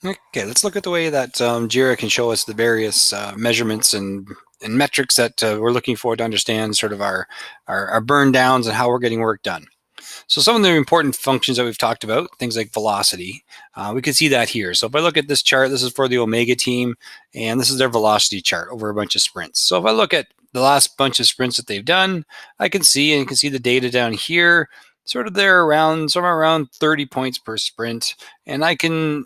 Okay, let's look at the way that Jira can show us the various measurements and metrics that we're looking for to understand sort of our burn downs and how we're getting work done. So some of the important functions that we've talked about, things like velocity, we can see that here. So if I look at this chart, this is for the Omega team, and this is their velocity chart over a bunch of sprints. So if I look at the last bunch of sprints that they've done, I can see, and you can see the data down here, sort of they're around somewhere around 30 points per sprint, and I can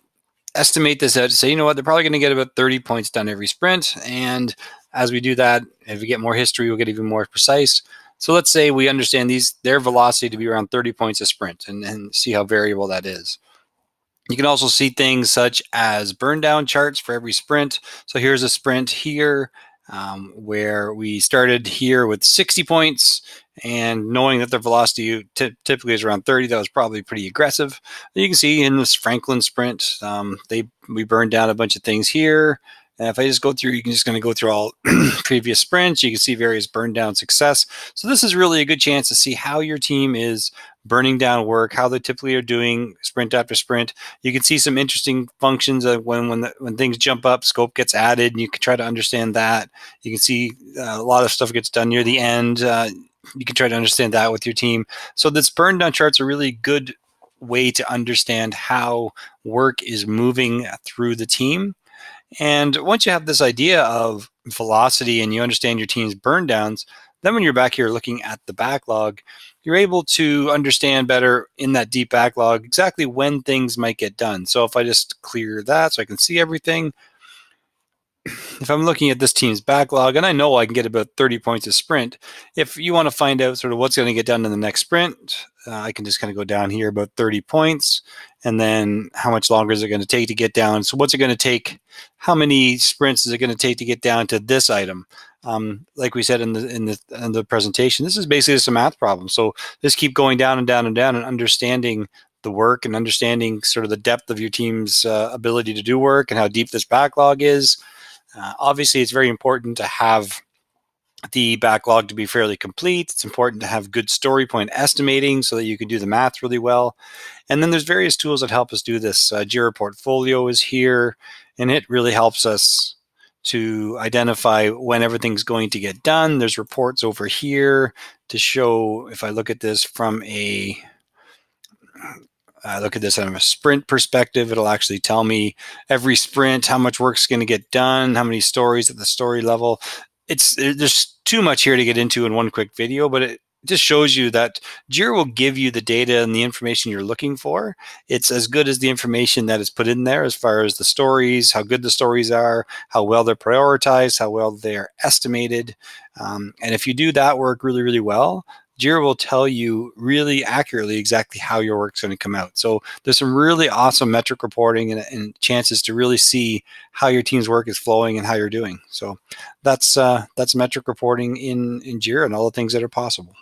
estimate this out to say, you know what, they're probably going to get about 30 points done every sprint. And as we do that, if we get more history, we'll get even more precise. So let's say we understand their velocity to be around 30 points a sprint and see how variable that is. You can also see things such as burn down charts for every sprint. So here's a sprint here where we started here with 60 points, and knowing that their velocity typically is around 30, that was probably pretty aggressive. You can see in this Franklin sprint, we burned down a bunch of things here. And if I just go through, you can just going to go through all previous sprints. You can see various burn down success. So this is really a good chance to see how your team is burning down work, how they typically are doing sprint after sprint. You can see some interesting functions of when things jump up, scope gets added, and you can try to understand that. You can see a lot of stuff gets done near the end. You can try to understand that with your team. So this burn down chart's a really good way to understand how work is moving through the team. And once you have this idea of velocity and you understand your team's burn downs, then when you're back here looking at the backlog, you're able to understand better in that deep backlog exactly when things might get done. So if I just clear that so I can see everything, if I'm looking at this team's backlog, and I know I can get about 30 points a sprint, if you want to find out sort of what's going to get done in the next sprint, I can just kind of go down here about 30 points, and then how much longer is it going to take to get down? So what's it going to take? How many sprints is it going to take to get down to this item? Like we said in the presentation, this is basically just a math problem. So just keep going down and down and down and understanding the work and understanding sort of the depth of your team's ability to do work and how deep this backlog is. Obviously, it's very important to have the backlog to be fairly complete. It's important to have good story point estimating so that you can do the math really well. And then there's various tools that help us do this. Jira Portfolio is here, and it really helps us to identify when everything's going to get done. There's reports over here to show, if I look at this from look at this from a sprint perspective, it'll actually tell me every sprint how much work's going to get done, how many stories at the story level. There's too much here to get into in one quick video, but it just shows you that Jira will give you the data and the information you're looking for. It's as good as the information that is put in there as far as the stories, how good the stories are, how well they're prioritized, how well they're estimated. And if you do that work really, really well, Jira will tell you really accurately exactly how your work's going to come out. So there's some really awesome metric reporting and chances to really see how your team's work is flowing and how you're doing. So that's metric reporting in Jira and all the things that are possible.